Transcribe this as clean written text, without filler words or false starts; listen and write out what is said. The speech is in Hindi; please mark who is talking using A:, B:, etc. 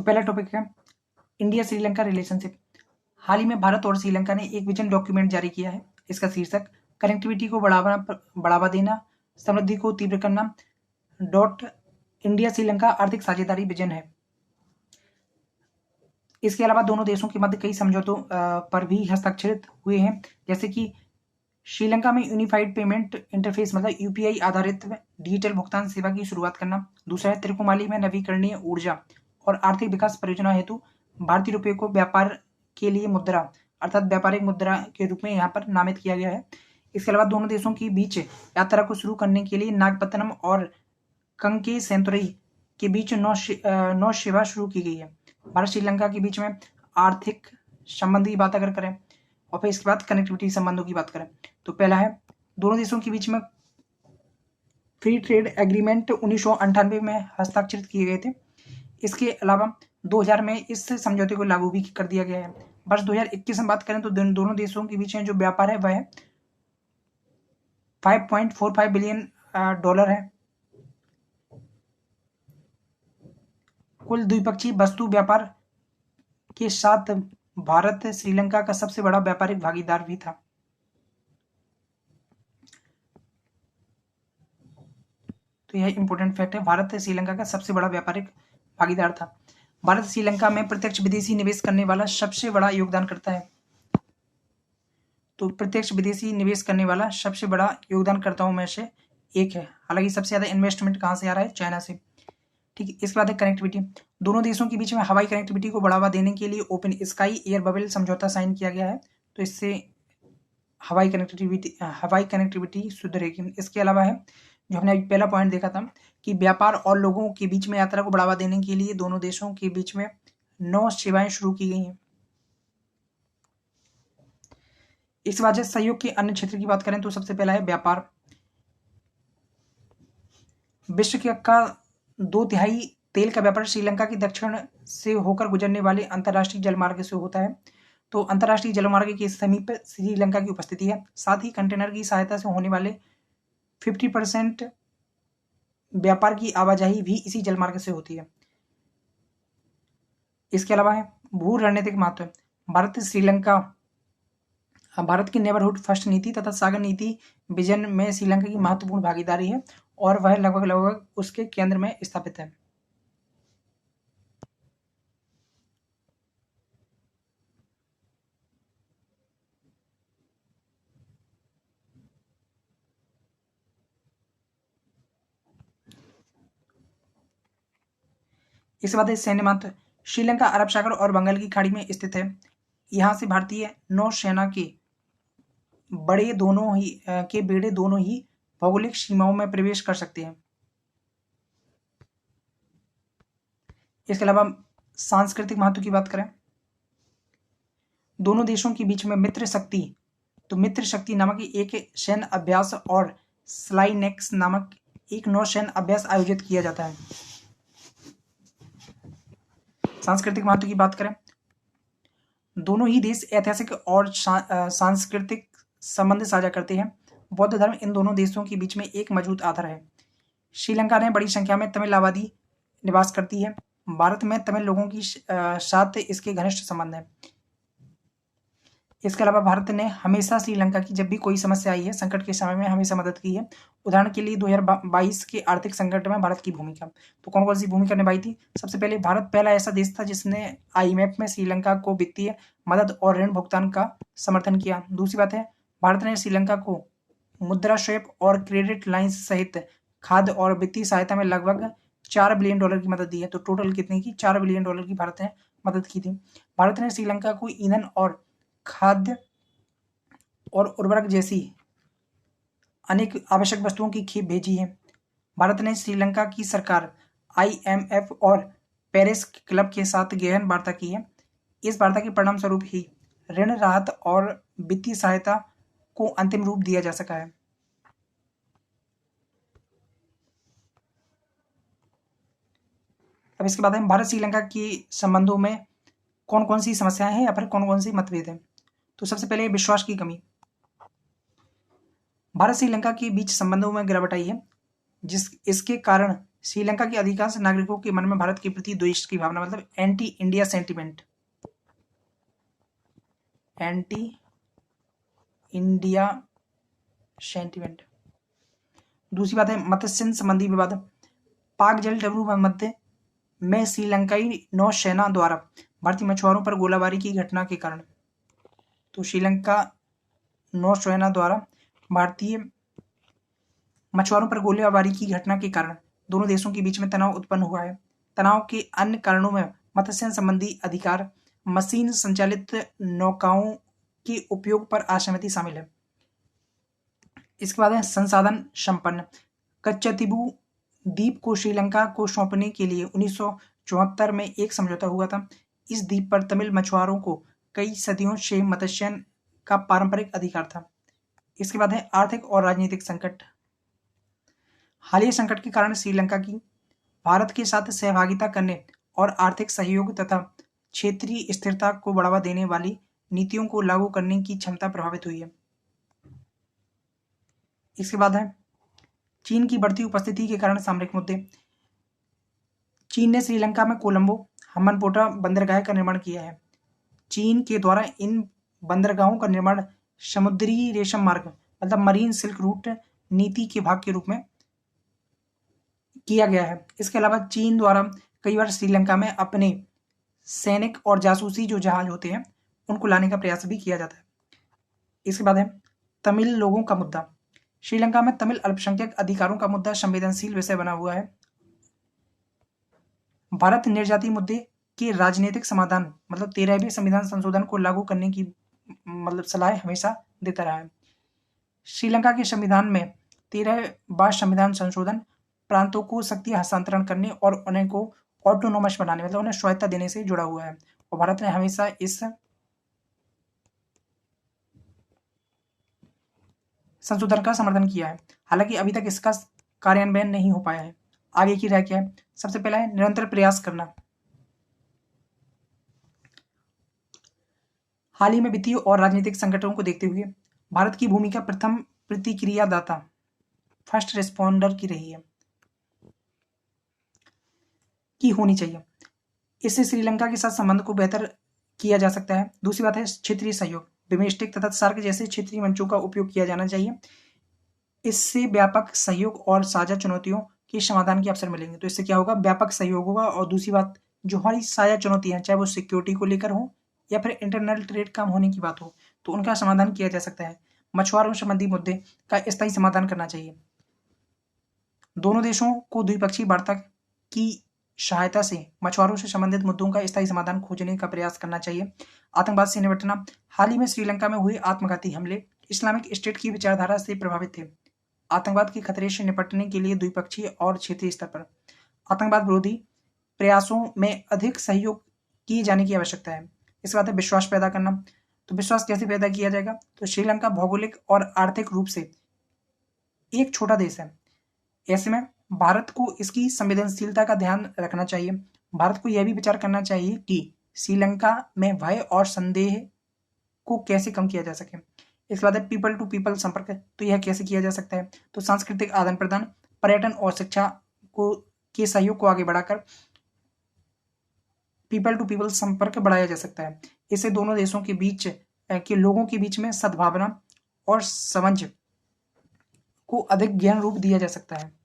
A: तो पहला टॉपिक है इंडिया श्रीलंका रिलेशनशिप। हाल ही में भारत और श्रीलंका ने एक विजन डॉक्यूमेंट जारी किया है। इसका शीर्षक कनेक्टिविटी को बढ़ावा देना, समृद्धि को तीव्र करना डॉट इंडिया श्रीलंका आर्थिक साझेदारी विजन है। इसके अलावा दोनों देशों के मध्य कई समझौतों पर भी हस्ताक्षरित हुए हैं, जैसे कि श्रीलंका में यूनिफाइड पेमेंट इंटरफेस मतलब यूपीआई आधारित डिजिटल भुगतान सेवा की शुरुआत करना। दूसरा है त्रिकोमाली में नवीकरणीय ऊर्जा और आर्थिक विकास परियोजना हेतु भारतीय रुपये को व्यापार के लिए मुद्रा अर्थात व्यापारिक मुद्रा के रूप में यहाँ पर नामित किया गया है। इसके अलावा दोनों देशों के बीच यात्रा को शुरू करने के लिए नागपत्तनम और कंके सेंतुरई के बीच नौ सेवा शुरू की गई है। भारत श्रीलंका के बीच में आर्थिक संबंध की बात अगर करें और फिर इसके बाद कनेक्टिविटी संबंधों की बात करें तो पहला है दोनों देशों के बीच में फ्री ट्रेड एग्रीमेंट 1998 में हस्ताक्षरित किए गए थे। इसके अलावा 2000 में इस समझौते को लागू भी कर दिया गया है। वर्ष 2021 में बात करें तो दोनों देशों के बीच में जो व्यापार है वह है 5.45 बिलियन डॉलर है। कुल द्विपक्षीय वस्तु व्यापार के साथ भारत श्रीलंका का सबसे बड़ा व्यापारिक भागीदार भी था। तो यह इंपॉर्टेंट फैक्ट है, भारत श्रीलंका का सबसे बड़ा व्यापारिक भागीदार था। भारत श्रीलंका में प्रत्यक्ष विदेशी निवेश करने वाला सबसे बड़ा योगदानकर्ता है। तो प्रत्यक्ष विदेशी निवेश करने वाला सबसे बड़ा योगदानकर्ताओं में से एक है। हालांकि सबसे ज्यादा इन्वेस्टमेंट कहाँ से आ रहा है? चाइना से। ठीक है, इसके बाद है कनेक्टिविटी। दोनों देशों के बीच में हवाई कनेक्टिविटी को बढ़ावा देने के लिए ओपन स्काई एयर बबल समझौता साइन किया गया है। तो इससे हवाई कनेक्टिविटी सुधरेगी। इसके अलावा है जो हमने अभी पहला पॉइंट देखा था कि व्यापार और लोगों के बीच में यात्रा को बढ़ावा देने के लिए दोनों देशों के बीच में 9 सेवाएं शुरू की गई हैं। इस वजह से सहयोग के अन्य क्षेत्र की बात करें तो सबसे पहला है व्यापार। विश्व का 2/3 तेल का व्यापार श्रीलंका की दक्षिण से होकर गुजरने वाले अंतर्राष्ट्रीय जलमार्ग से होता है। तो अंतर्राष्ट्रीय जलमार्ग के समीप श्रीलंका की उपस्थिति है। साथ ही कंटेनर की सहायता से होने वाले 50% व्यापार की आवाजाही भी इसी जलमार्ग से होती है। इसके अलावा है भू रणनीतिक महत्व। भारत की नेबरहुड फर्स्ट नीति तथा सागर नीति विजन में श्रीलंका की महत्वपूर्ण भागीदारी है और वह लगभग उसके केंद्र में स्थापित है। इसके बाद सैन्य महत्व। श्रीलंका अरब सागर और बंगाल की खाड़ी में स्थित है। यहाँ से भारतीय नौसेना के बेड़े दोनों ही भौगोलिक सीमाओं में प्रवेश कर सकते हैं। इसके अलावा सांस्कृतिक महत्व की बात करें, दोनों देशों के बीच में मित्र शक्ति नामक एक सैन्य अभ्यास और स्लाइनेक्स नामक एक नौसैन्य अभ्यास आयोजित किया जाता है। सांस्कृतिक महत्व की बात करें, दोनों ही देश ऐतिहासिक और सांस्कृतिक संबंध साझा करते हैं। बौद्ध धर्म इन दोनों देशों के बीच में एक मजबूत आधार है। श्रीलंका में बड़ी संख्या में तमिल आबादी निवास करती है। भारत में तमिल लोगों की साथ इसके घनिष्ठ संबंध है। इसके अलावा भारत ने हमेशा श्रीलंका की जब भी कोई समस्या आई है, संकट के समय में हमेशा मदद की है। उदाहरण के लिए 2022 के आर्थिक संकट में भारत की भूमिका, तो कौन कौन सी भूमिका निभाई थी? सबसे पहले भारत पहला ऐसा देश था जिसने IMF में श्रीलंका को वित्तीय मदद और ऋण भुगतान का समर्थन किया। दूसरी बात है भारत ने श्रीलंका को मुद्रा स्वैप और क्रेडिट लाइन्स सहित खाद्य और वित्तीय सहायता में लगभग $4 बिलियन की मदद दी है। तो टोटल कितने की? $4 बिलियन की भारत ने मदद की थी। भारत ने श्रीलंका को ईंधन और खाद्य और उर्वरक जैसी अनेक आवश्यक वस्तुओं की खेप भेजी है। भारत ने श्रीलंका की सरकार IMF और पेरिस क्लब के साथ गहन वार्ता की है। इस वार्ता के परिणाम स्वरूप ही ऋण राहत और वित्तीय सहायता को अंतिम रूप दिया जा सका है। अब इसके बाद हम भारत श्रीलंका के संबंधों में कौन कौन सी समस्याएं हैं या फिर कौन कौन सी मतभेद हैं। तो सबसे पहले विश्वास की कमी। भारत श्रीलंका के बीच संबंधों में गिरावट आई है, इसके कारण श्रीलंका के अधिकांश नागरिकों के मन में भारत के प्रति द्वेष की भावना, मतलब anti India sentiment, anti India sentiment. दूसरी बात है मत्स्य संबंधी विवाद। पाक जल डब्ल्यू मध्य में श्रीलंकाई नौसेना द्वारा भारतीय मछुआरों पर गोलाबारी की घटना के कारण, तो श्रीलंका नौसेना द्वारा भारतीय मछुआरों पर गोलीबारी की घटना के कारण दोनों देशों के बीच में तनाव उत्पन्न हुआ है। तनाव के अन्य कारणों में मत्स्य संबंधी अधिकार, मशीन संचालित नौकाओं के उपयोग पर असहमति शामिल है। इसके बाद है संसाधन संपन्न। कच्चतीबू द्वीप को श्रीलंका को सौंपने के लिए 1974 में एक समझौता हुआ था। इस द्वीप पर तमिल मछुआरों को कई सदियों से मत्स्य का पारंपरिक अधिकार था। इसके बाद है आर्थिक और राजनीतिक संकट। हालिया संकट के कारण श्रीलंका की भारत के साथ सहभागिता करने और आर्थिक सहयोग तथा क्षेत्रीय स्थिरता को बढ़ावा देने वाली नीतियों को लागू करने की क्षमता प्रभावित हुई है। इसके बाद है चीन की बढ़ती उपस्थिति के कारण सामरिक मुद्दे। चीन ने श्रीलंका में कोलंबो हम्बनटोटा बंदरगाह का निर्माण किया है। चीन के द्वारा इन बंदरगाहों का निर्माण समुद्री रेशम मार्ग, मतलब मरीन सिल्क रूट नीति के भाग के रूप में किया गया है। इसके अलावा चीन द्वारा कई बार श्रीलंका में अपने सैनिक और जासूसी जो जहाज होते हैं उनको लाने का प्रयास भी किया जाता है। इसके बाद है तमिल लोगों का मुद्दा। श्रीलंका में तमिल अल्पसंख्यक अधिकारों का मुद्दा संवेदनशील विषय बना हुआ है। भारत निर्याती मुद्दे के राजनीतिक समाधान, मतलब 13वें संविधान संशोधन को लागू करने की सलाह हमेशा देता रहा है। श्रीलंका के संविधान में 13वां संविधान संशोधन प्रांतों को शक्ति हस्तांतरण करने और उन्हें को ऑटोनोमस बनाने, मतलब उन्हें स्वायत्ता देने से जुड़ा हुआ है और भारत ने हमेशा इस संशोधन का समर्थन किया है। हालांकि अभी तक इसका कार्यान्वयन नहीं हो पाया है। आगे की राय क्या है? सबसे पहला है निरंतर प्रयास करना। हाल ही में वित्तीय और राजनीतिक संकटों को देखते हुए भारत की भूमिका प्रथम प्रतिक्रियादाता, फर्स्ट रिस्पॉन्डर की रही है, की होनी चाहिए। इससे श्रीलंका के साथ संबंध को बेहतर किया जा सकता है। दूसरी बात है क्षेत्रीय सहयोग। बिम्स्टेक तथा सार्क जैसे क्षेत्रीय मंचों का उपयोग किया जाना चाहिए। इससे व्यापक सहयोग और साझा चुनौतियों के समाधान के अवसर मिलेंगे। तो इससे क्या होगा? व्यापक सहयोग होगा। और दूसरी बात, जो हमारी साझा चुनौतियां हैं, चाहे वो सिक्योरिटी को लेकर हो या फिर इंटरनल ट्रेड कम होने की बात हो, तो उनका समाधान किया जा सकता है। मछुआरों संबंधी मुद्दे का स्थायी समाधान करना चाहिए। दोनों देशों को द्विपक्षीय वार्ता की सहायता से मछुआरों से संबंधित मुद्दों का स्थायी समाधान खोजने का प्रयास करना चाहिए। आतंकवाद से निपटना। हाल ही में श्रीलंका में हुए आत्मघाती हमले इस्लामिक स्टेट की विचारधारा से प्रभावित थे। आतंकवाद के खतरे से निपटने के लिए द्विपक्षीय और क्षेत्रीय स्तर पर आतंकवाद विरोधी प्रयासों में अधिक सहयोग किए जाने की आवश्यकता है। इसके बाद है विश्वास पैदा करना। तो विश्वास कैसे पैदा किया जाएगा? तो श्रीलंका भौगोलिक और आर्थिक रूप से एक छोटा देश है। ऐसे में भारत को इसकी संवेदनशीलता का ध्यान रखना चाहिए। भारत को यह भी विचार करना चाहिए कि श्रीलंका में भय और संदेह को कैसे कम किया जा सके। इसके बाद है पीपल टू पीपल संपर्क। तो यह कैसे किया जा सकता है? तो सांस्कृतिक आदान प्रदान, पर्यटन और शिक्षा को के सहयोग को आगे बढ़ाकर पीपल टू पीपल संपर्क बढ़ाया जा सकता है। इससे दोनों देशों के बीच के लोगों के बीच में सद्भावना और समझ को अधिक गहन रूप दिया जा सकता है।